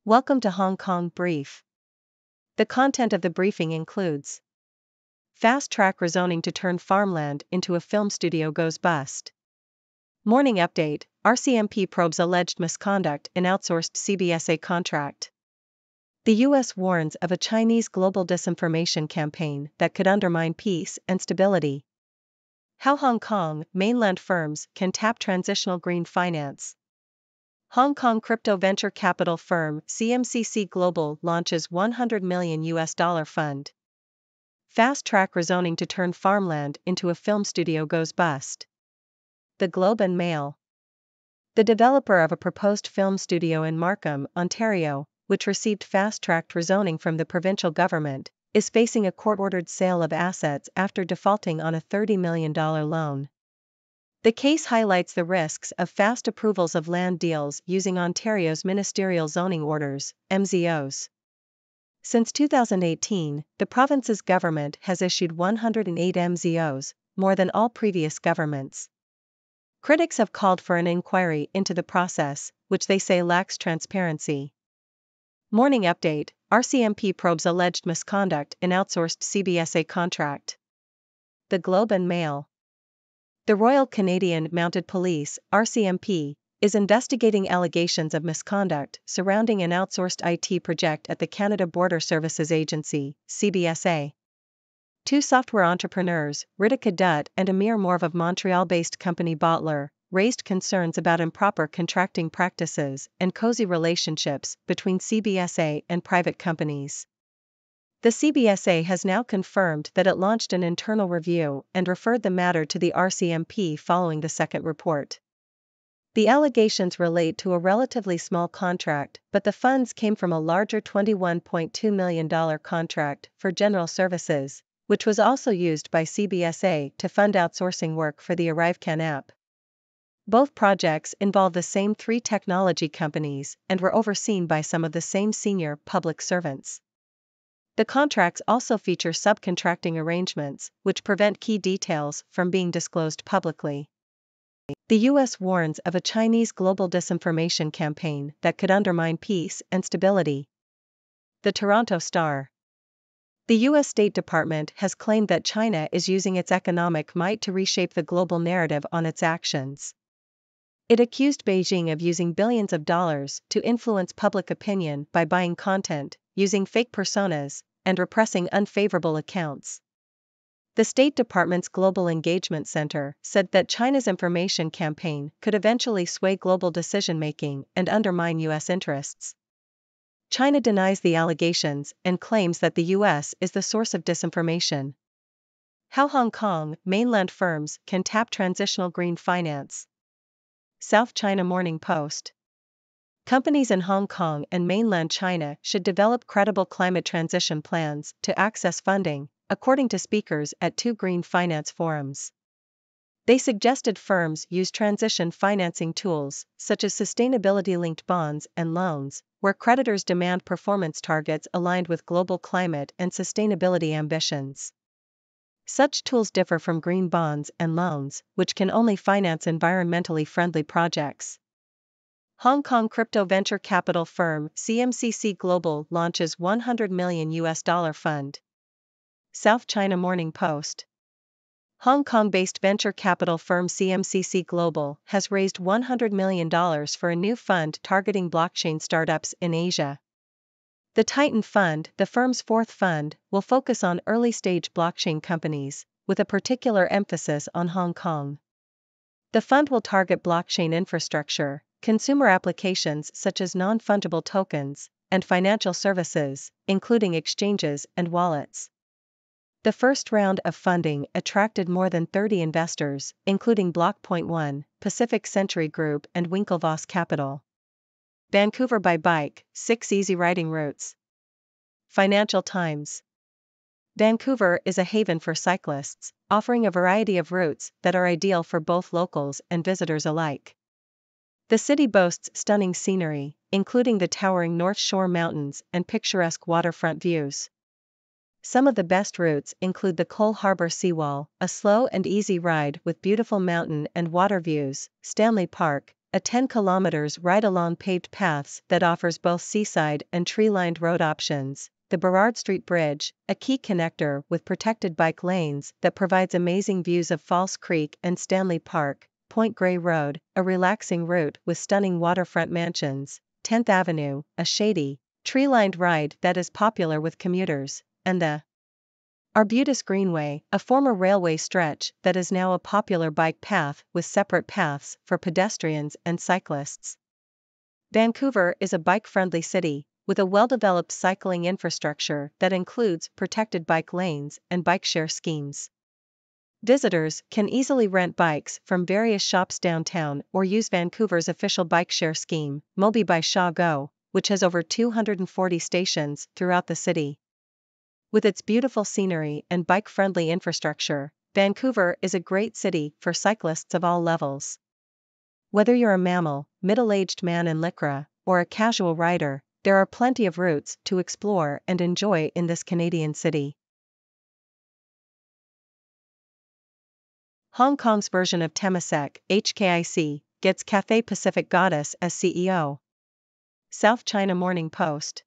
Welcome to Hong Kong Brief. The content of the briefing includes: fast-track rezoning to turn farmland into a film studio goes bust. Morning Update RCMP probes alleged misconduct in outsourced CBSA contract. The U.S. warns of a Chinese global disinformation campaign that could undermine peace and stability. How Hong Kong mainland firms can tap transitional green finance. Hong Kong crypto venture capital firm CMCC Global launches $100 million fund. Fast-track rezoning to turn farmland into a film studio goes bust. The Globe and Mail. The developer of a proposed film studio in Markham, Ontario, which received fast-tracked rezoning from the provincial government, is facing a court-ordered sale of assets after defaulting on a $30 million loan. The case highlights the risks of fast approvals of land deals using Ontario's Ministerial Zoning Orders, MZOs. Since 2018, the province's government has issued 108 MZOs, more than all previous governments. Critics have called for an inquiry into the process, which they say lacks transparency. Morning Update RCMP probes alleged misconduct in outsourced CBSA contract. The Globe and Mail. The Royal Canadian Mounted Police, RCMP, is investigating allegations of misconduct surrounding an outsourced IT project at the Canada Border Services Agency, CBSA. Two software entrepreneurs, Ritika Dutt and Amir Morv of Montreal-based company Bottler, raised concerns about improper contracting practices and cozy relationships between CBSA and private companies. The CBSA has now confirmed that it launched an internal review and referred the matter to the RCMP following the second report. The allegations relate to a relatively small contract, but the funds came from a larger $21.2 million contract for general services, which was also used by CBSA to fund outsourcing work for the ArriveCan app. Both projects involve the same three technology companies and were overseen by some of the same senior public servants. The contracts also feature subcontracting arrangements, which prevent key details from being disclosed publicly. The U.S. warns of a Chinese global disinformation campaign that could undermine peace and stability. The Toronto Star. The U.S. State Department has claimed that China is using its economic might to reshape the global narrative on its actions. It accused Beijing of using billions of dollars to influence public opinion by buying content, using fake personas, and repressing unfavorable accounts. The State Department's Global Engagement Center said that China's information campaign could eventually sway global decision-making and undermine U.S. interests. China denies the allegations and claims that the U.S. is the source of disinformation. How Hong Kong mainland firms can tap transitional green finance. South China Morning Post. Companies in Hong Kong and mainland China should develop credible climate transition plans to access funding, according to speakers at two green finance forums. They suggested firms use transition financing tools, such as sustainability-linked bonds and loans, where creditors demand performance targets aligned with global climate and sustainability ambitions. Such tools differ from green bonds and loans, which can only finance environmentally friendly projects. Hong Kong crypto venture capital firm CMCC Global launches $100 million fund. South China Morning Post. Hong Kong-based venture capital firm CMCC Global has raised $100 million for a new fund targeting blockchain startups in Asia. The Titan Fund, the firm's fourth fund, will focus on early-stage blockchain companies, with a particular emphasis on Hong Kong. The fund will target blockchain infrastructure, consumer applications such as non-fungible tokens, and financial services, including exchanges and wallets. The first round of funding attracted more than 30 investors, including Blockpoint One, Pacific Century Group and Winklevoss Capital. Vancouver by bike, 6 easy riding routes. Financial Times. Vancouver is a haven for cyclists, offering a variety of routes that are ideal for both locals and visitors alike. The city boasts stunning scenery, including the towering North Shore Mountains and picturesque waterfront views. Some of the best routes include the Cole Harbour Seawall, a slow and easy ride with beautiful mountain and water views, Stanley Park, a 10 kilometers ride along paved paths that offers both seaside and tree-lined road options. The Burrard Street Bridge, a key connector with protected bike lanes that provides amazing views of False Creek and Stanley Park. Point Grey Road, a relaxing route with stunning waterfront mansions. 10th Avenue, a shady, tree-lined ride that is popular with commuters. And the Arbutus Greenway, a former railway stretch that is now a popular bike path with separate paths for pedestrians and cyclists. Vancouver is a bike-friendly city, with a well-developed cycling infrastructure that includes protected bike lanes and bike share schemes. Visitors can easily rent bikes from various shops downtown or use Vancouver's official bike share scheme, Mobi by Shaw Go, which has over 240 stations throughout the city. With its beautiful scenery and bike-friendly infrastructure, Vancouver is a great city for cyclists of all levels. Whether you're a mammal, middle-aged man in lycra, or a casual rider, there are plenty of routes to explore and enjoy in this Canadian city. Hong Kong's version of Temasek, HKIC, gets Cathay Pacific Goddess as CEO. South China Morning Post.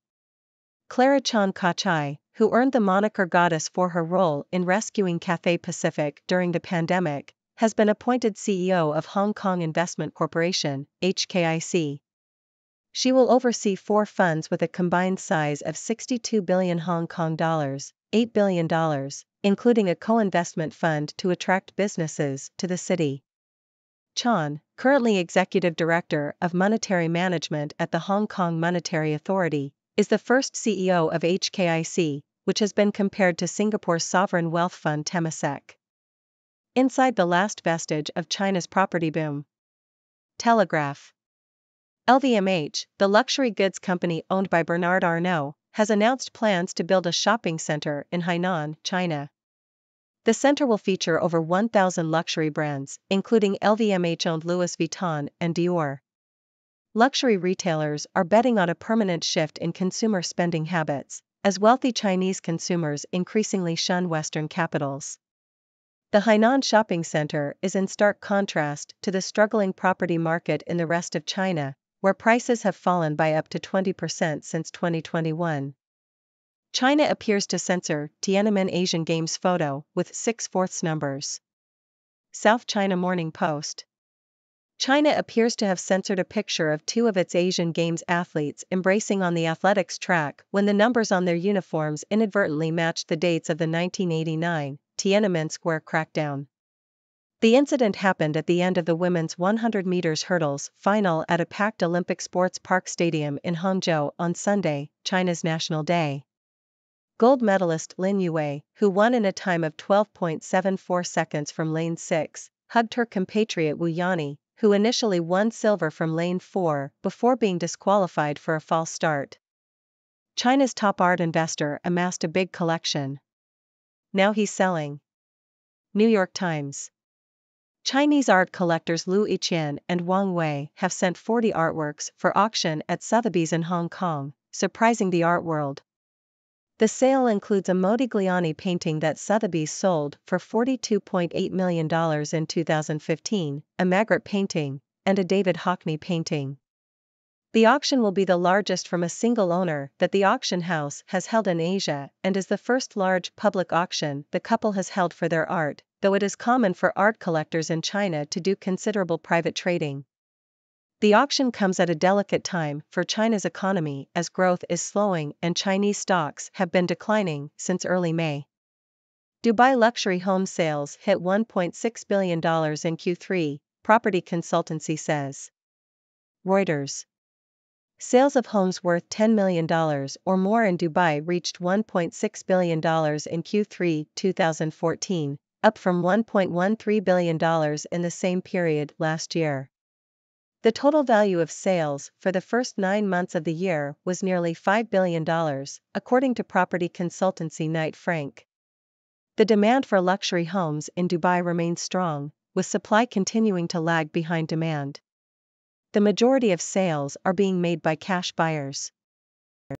Clara Chan Ka-chai, who earned the moniker Goddess for her role in rescuing Cathay Pacific during the pandemic, has been appointed CEO of Hong Kong Investment Corporation, HKIC. She will oversee 4 funds with a combined size of 62 billion Hong Kong dollars, $8 billion, including a co-investment fund to attract businesses to the city. Chan, currently Executive Director of Monetary Management at the Hong Kong Monetary Authority, is the first CEO of HKIC, which has been compared to Singapore's sovereign wealth fund Temasek. Inside the last vestige of China's property boom. Telegraph. LVMH, the luxury goods company owned by Bernard Arnault, has announced plans to build a shopping center in Hainan, China. The center will feature over 1,000 luxury brands, including LVMH-owned Louis Vuitton and Dior. Luxury retailers are betting on a permanent shift in consumer spending habits, as wealthy Chinese consumers increasingly shun Western capitals. The Hainan shopping center is in stark contrast to the struggling property market in the rest of China, where prices have fallen by up to 20% since 2021. China appears to censor Tiananmen Asian Games photo with 6/4 numbers. South China Morning Post. China appears to have censored a picture of 2 of its Asian Games athletes embracing on the athletics track when the numbers on their uniforms inadvertently matched the dates of the 1989 Tiananmen Square crackdown. The incident happened at the end of the women's 100 meters hurdles final at a packed Olympic Sports Park Stadium in Hangzhou on Sunday, China's National Day. Gold medalist Lin Yue, who won in a time of 12.74 seconds from lane 6, hugged her compatriot Wu Yani, who initially won silver from lane 4 before being disqualified for a false start. China's top art investor amassed a big collection. Now he's selling. New York Times. Chinese art collectors Lu Yiqian and Wang Wei have sent 40 artworks for auction at Sotheby's in Hong Kong, surprising the art world. The sale includes a Modigliani painting that Sotheby's sold for $42.8 million in 2015, a Magritte painting, and a David Hockney painting. The auction will be the largest from a single owner that the auction house has held in Asia and is the first large public auction the couple has held for their art, though it is common for art collectors in China to do considerable private trading. The auction comes at a delicate time for China's economy as growth is slowing and Chinese stocks have been declining since early May. Dubai luxury home sales hit $1.6 billion in Q3, property consultancy says. Reuters. Sales of homes worth $10 million or more in Dubai reached $1.6 billion in Q3 2014, up from $1.13 billion in the same period last year. The total value of sales for the first 9 months of the year was nearly $5 billion, according to property consultancy Knight Frank. The demand for luxury homes in Dubai remains strong, with supply continuing to lag behind demand. The majority of sales are being made by cash buyers.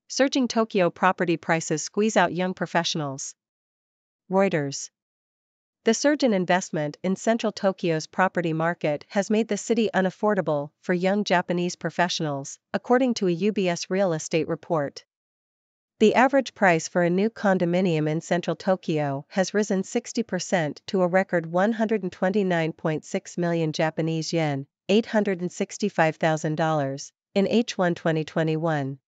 Surging Tokyo property prices squeeze out young professionals. Reuters. The surge in investment in central Tokyo's property market has made the city unaffordable for young Japanese professionals, according to a UBS real estate report. The average price for a new condominium in central Tokyo has risen 60% to a record 129.6 million Japanese yen, $865,000, in H1 2021.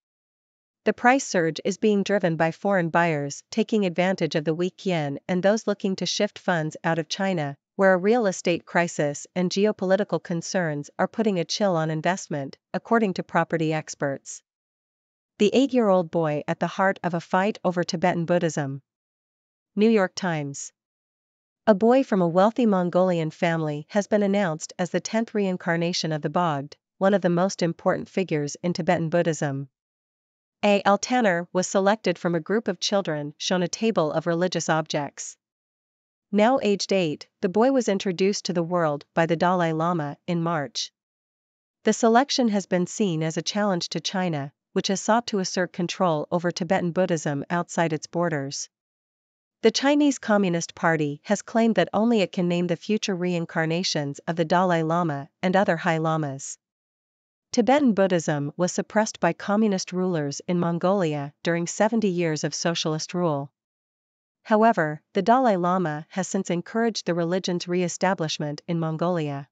The price surge is being driven by foreign buyers taking advantage of the weak yen and those looking to shift funds out of China, where a real estate crisis and geopolitical concerns are putting a chill on investment, according to property experts. The 8-year-old boy at the heart of a fight over Tibetan Buddhism. New York Times. A boy from a wealthy Mongolian family has been announced as the 10th reincarnation of the Bogd, one of the most important figures in Tibetan Buddhism. A. Altaner was selected from a group of children shown a table of religious objects. Now aged 8, the boy was introduced to the world by the Dalai Lama in March. The selection has been seen as a challenge to China, which has sought to assert control over Tibetan Buddhism outside its borders. The Chinese Communist Party has claimed that only it can name the future reincarnations of the Dalai Lama and other high lamas. Tibetan Buddhism was suppressed by communist rulers in Mongolia during 70 years of socialist rule. However, the Dalai Lama has since encouraged the religion's re-establishment in Mongolia.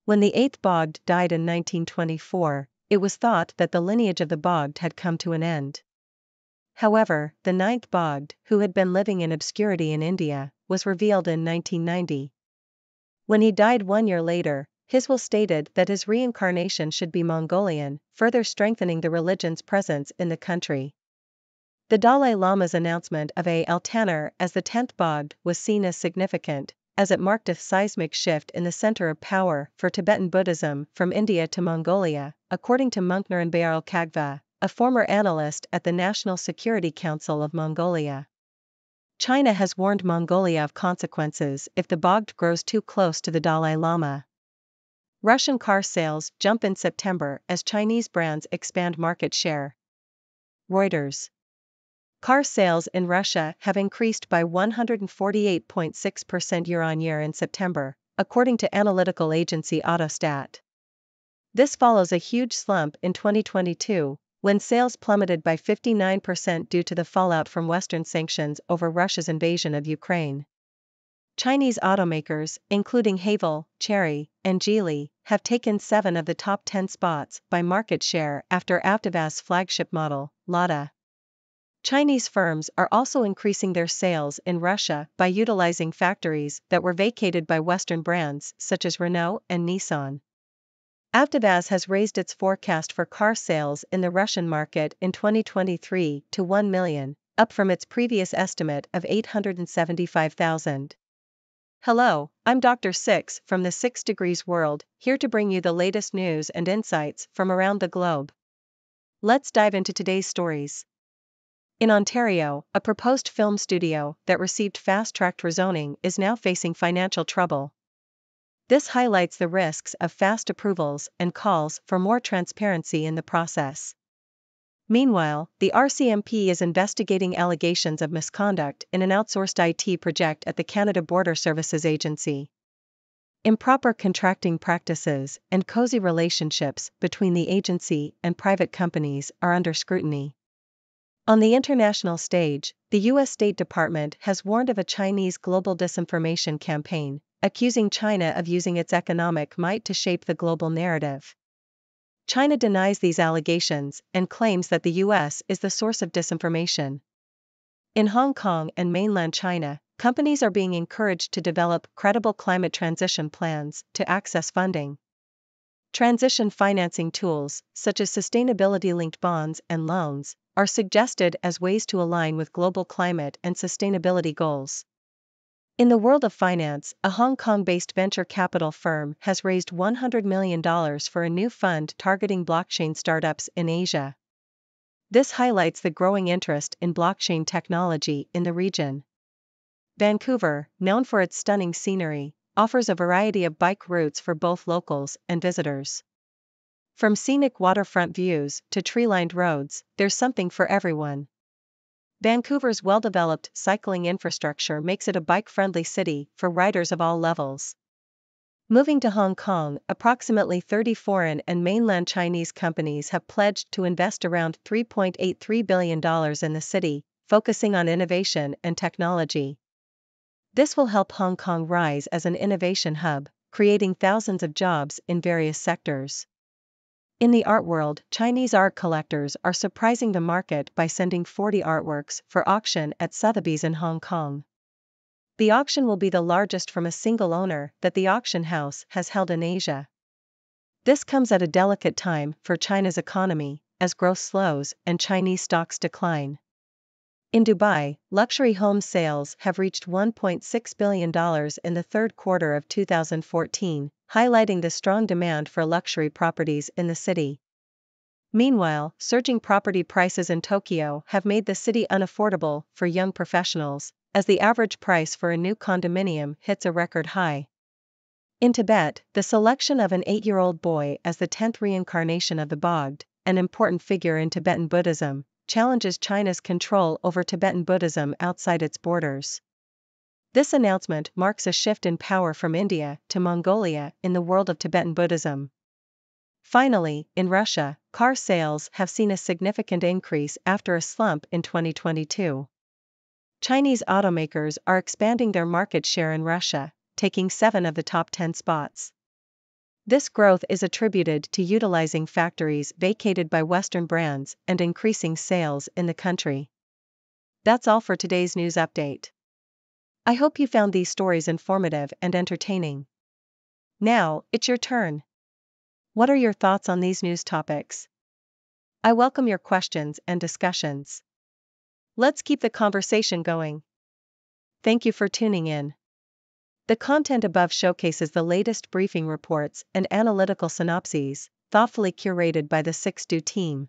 When the 8th Bogd died in 1924, it was thought that the lineage of the Bogd had come to an end. However, the 9th Bogd, who had been living in obscurity in India, was revealed in 1990. When he died 1 year later, his will stated that his reincarnation should be Mongolian, further strengthening the religion's presence in the country. The Dalai Lama's announcement of A. Altaner as the 10th Bogd was seen as significant, as it marked a seismic shift in the center of power for Tibetan Buddhism from India to Mongolia, according to Munkner Bayarl Kagva, a former analyst at the National Security Council of Mongolia. China has warned Mongolia of consequences if the Bogd grows too close to the Dalai Lama. Russian car sales jump in September as Chinese brands expand market share. Reuters. Car sales in Russia have increased by 148.6% year-on-year in September, according to analytical agency Autostat. This follows a huge slump in 2022, when sales plummeted by 59% due to the fallout from Western sanctions over Russia's invasion of Ukraine. Chinese automakers, including Haval, Chery, and Geely, have taken 7 of the top 10 spots by market share after Avtovaz's flagship model, Lada. Chinese firms are also increasing their sales in Russia by utilizing factories that were vacated by Western brands such as Renault and Nissan. Avtovaz has raised its forecast for car sales in the Russian market in 2023 to 1 million, up from its previous estimate of 875,000. Hello, I'm Dr. Six from the 6 Degrees World, here to bring you the latest news and insights from around the globe. Let's dive into today's stories. In Ontario, a proposed film studio that received fast-tracked rezoning is now facing financial trouble. This highlights the risks of fast approvals and calls for more transparency in the process. Meanwhile, the RCMP is investigating allegations of misconduct in an outsourced IT project at the Canada Border Services Agency. Improper contracting practices and cozy relationships between the agency and private companies are under scrutiny. On the international stage, the U.S. State Department has warned of a Chinese global disinformation campaign, accusing China of using its economic might to shape the global narrative. China denies these allegations and claims that the U.S. is the source of disinformation. In Hong Kong and mainland China, companies are being encouraged to develop credible climate transition plans to access funding. Transition financing tools, such as sustainability-linked bonds and loans, are suggested as ways to align with global climate and sustainability goals. In the world of finance, a Hong Kong-based venture capital firm has raised $100 million for a new fund targeting blockchain startups in Asia. This highlights the growing interest in blockchain technology in the region. Vancouver, known for its stunning scenery, offers a variety of bike routes for both locals and visitors. From scenic waterfront views to tree-lined roads, there's something for everyone. Vancouver's well-developed cycling infrastructure makes it a bike-friendly city for riders of all levels. Moving to Hong Kong, approximately 30 foreign and mainland Chinese companies have pledged to invest around $3.83 billion in the city, focusing on innovation and technology. This will help Hong Kong rise as an innovation hub, creating thousands of jobs in various sectors. In the art world, Chinese art collectors are surprising the market by sending 40 artworks for auction at Sotheby's in Hong Kong. The auction will be the largest from a single owner that the auction house has held in Asia. This comes at a delicate time for China's economy, as growth slows and Chinese stocks decline. In Dubai, luxury home sales have reached $1.6 billion in the third quarter of 2014, highlighting the strong demand for luxury properties in the city. Meanwhile, surging property prices in Tokyo have made the city unaffordable for young professionals, as the average price for a new condominium hits a record high. In Tibet, the selection of an 8-year-old boy as the 10th reincarnation of the Bogd, an important figure in Tibetan Buddhism, challenges China's control over Tibetan Buddhism outside its borders. This announcement marks a shift in power from India to Mongolia in the world of Tibetan Buddhism. Finally, in Russia, car sales have seen a significant increase after a slump in 2022. Chinese automakers are expanding their market share in Russia, taking 7 of the top 10 spots. This growth is attributed to utilizing factories vacated by Western brands and increasing sales in the country. That's all for today's news update. I hope you found these stories informative and entertaining. Now, it's your turn. What are your thoughts on these news topics? I welcome your questions and discussions. Let's keep the conversation going. Thank you for tuning in. The content above showcases the latest briefing reports and analytical synopses, thoughtfully curated by the 6Do team.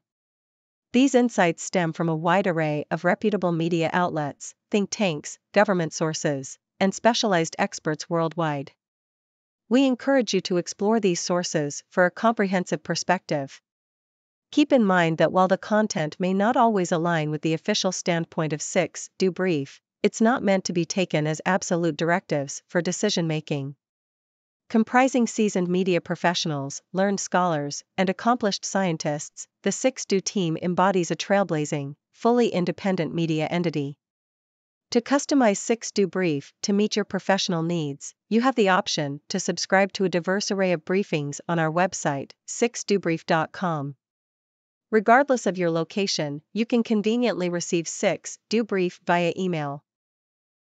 These insights stem from a wide array of reputable media outlets, think tanks, government sources, and specialized experts worldwide. We encourage you to explore these sources for a comprehensive perspective. Keep in mind that while the content may not always align with the official standpoint of 6Do Brief, it's not meant to be taken as absolute directives for decision-making. Comprising seasoned media professionals, learned scholars, and accomplished scientists, the 6Do team embodies a trailblazing, fully independent media entity. To customize 6Do Brief to meet your professional needs, you have the option to subscribe to a diverse array of briefings on our website, 6dobrief.com. Regardless of your location, you can conveniently receive 6Do Brief via email.